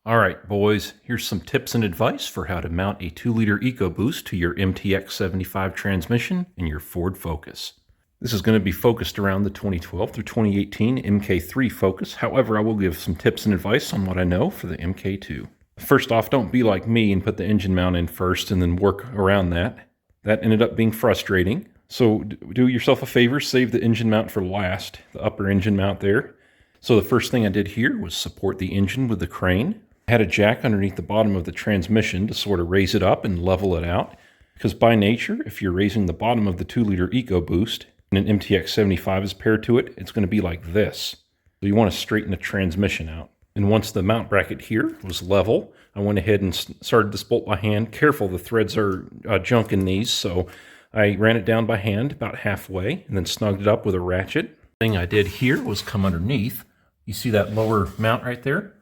All right, boys, here's some tips and advice for how to mount a 2-liter Ecoboost to your MTX75 transmission in your Ford Focus. This is going to be focused around the 2012 through 2018 Mk3 Focus. However, I will give some tips and advice on what I know for the Mk2. First off, don't be like me and put the engine mount in first and then work around that. That ended up being frustrating. So do yourself a favor, save the engine mount for last, the upper engine mount there. So the first thing I did here was support the engine with the crane. I had a jack underneath the bottom of the transmission to sort of raise it up and level it out. Because by nature, if you're raising the bottom of the 2-liter Ecoboost and an MTX75 is paired to it, it's going to be like this. So you want to straighten the transmission out. And once the mount bracket here was level, I went ahead and started this bolt by hand. Careful, the threads are junk in these, so I ran it down by hand about halfway and then snugged it up with a ratchet. The thing I did here was come underneath. You see that lower mount right there?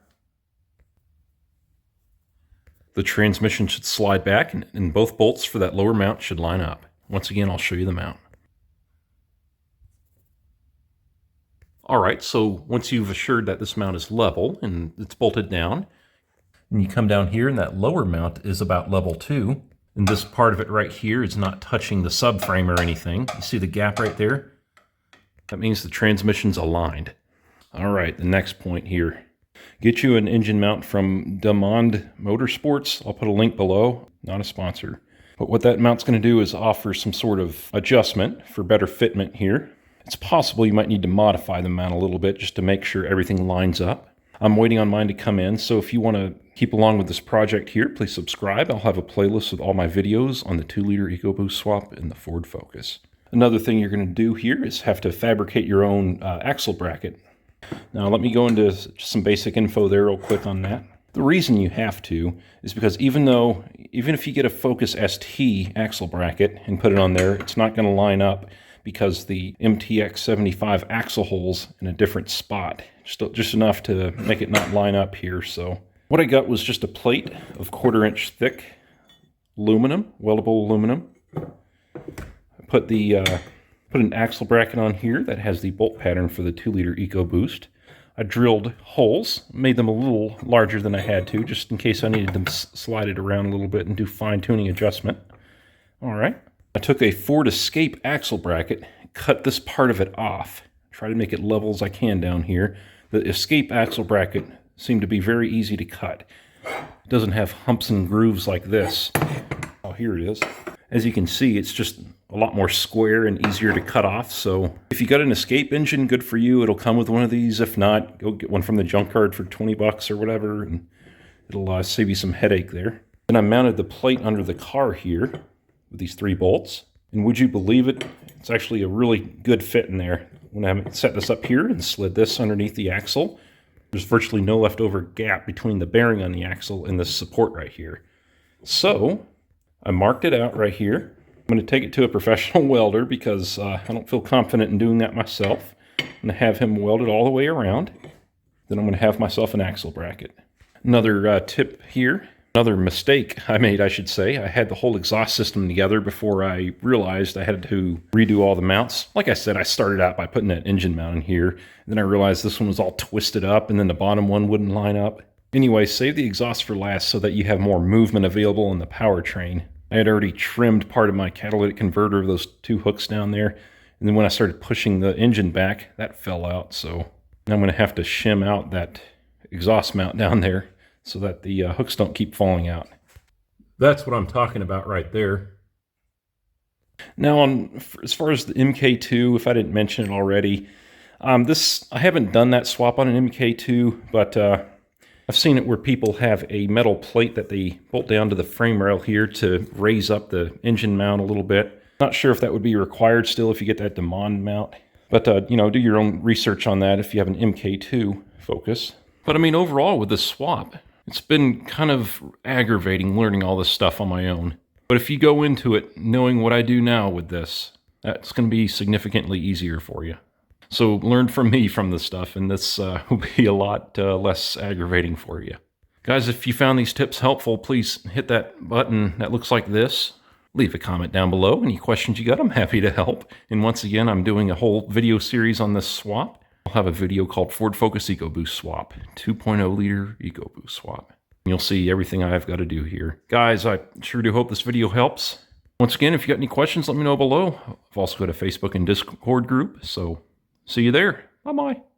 The transmission should slide back and both bolts for that lower mount should line up. Once again, I'll show you the mount. All right, so once you've assured that this mount is level and it's bolted down, and you come down here and that lower mount is about level too, and this part of it right here is not touching the subframe or anything. You see the gap right there? That means the transmission's aligned. All right, the next point here. Get you an engine mount from Demond Motorsports. I'll put a link below, not a sponsor. But what that mount's going to do is offer some sort of adjustment for better fitment here. It's possible you might need to modify the mount a little bit just to make sure everything lines up. I'm waiting on mine to come in, so if you want to keep along with this project here, please subscribe. I'll have a playlist with all my videos on the 2-liter Ecoboost swap in the Ford Focus. Another thing you're going to do here is have to fabricate your own axle bracket. Now let me go into some basic info there real quick on that. The reason you have to is because even if you get a Focus ST axle bracket and put it on there, it's not going to line up because the MTX75 axle hole's in a different spot. Just enough to make it not line up here. So what I got was just a plate of 1/4 inch thick aluminum, weldable aluminum. I put an axle bracket on here that has the bolt pattern for the 2-liter Ecoboost. I drilled holes, made them a little larger than I had to, just in case I needed them slide it around a little bit and do fine-tuning adjustment. All right. I took a Ford Escape axle bracket, cut this part of it off, try to make it level as I can down here. The Escape axle bracket seemed to be very easy to cut. It doesn't have humps and grooves like this. Oh, here it is. As you can see, it's just a lot more square and easier to cut off. So if you got an Escape engine, good for you. It'll come with one of these. If not, go get one from the junkyard for 20 bucks or whatever, and it'll save you some headache there. Then I mounted the plate under the car here with these 3 bolts. And would you believe it? It's actually a really good fit in there. When I set this up here and slid this underneath the axle, there's virtually no leftover gap between the bearing on the axle and the support right here. So I marked it out right here. I'm going to take it to a professional welder because I don't feel confident in doing that myself. I'm going to have him weld it all the way around. Then I'm going to have myself an axle bracket. Another tip here, another mistake I made, I should say. I had the whole exhaust system together before I realized I had to redo all the mounts. Like I said, I started out by putting that engine mount in here. And then I realized this one was all twisted up and then the bottom one wouldn't line up. Anyway, save the exhaust for last so that you have more movement available in the powertrain. I had already trimmed part of my catalytic converter of those 2 hooks down there. And then when I started pushing the engine back, that fell out. So I'm going to have to shim out that exhaust mount down there so that the hooks don't keep falling out. That's what I'm talking about right there. Now, as far as the Mk2, if I didn't mention it already, I haven't done that swap on an Mk2, but I've seen it where people have a metal plate that they bolt down to the frame rail here to raise up the engine mount a little bit. Not sure if that would be required still if you get that Demond mount. But, do your own research on that if you have an Mk2 Focus. But, I mean, overall with this swap, it's been kind of aggravating learning all this stuff on my own. But if you go into it knowing what I do now with this, that's going to be significantly easier for you. So learn from me from this stuff, and this will be a lot less aggravating for you. Guys, if you found these tips helpful, please hit that button that looks like this. Leave a comment down below. Any questions you got, I'm happy to help. And once again, I'm doing a whole video series on this swap. I'll have a video called Ford Focus Ecoboost Swap, 2.0 liter Ecoboost Swap. You'll see everything I've got to do here. Guys, I sure do hope this video helps. Once again, if you got any questions, let me know below. I've also got a Facebook and Discord group, so see you there. Bye-bye.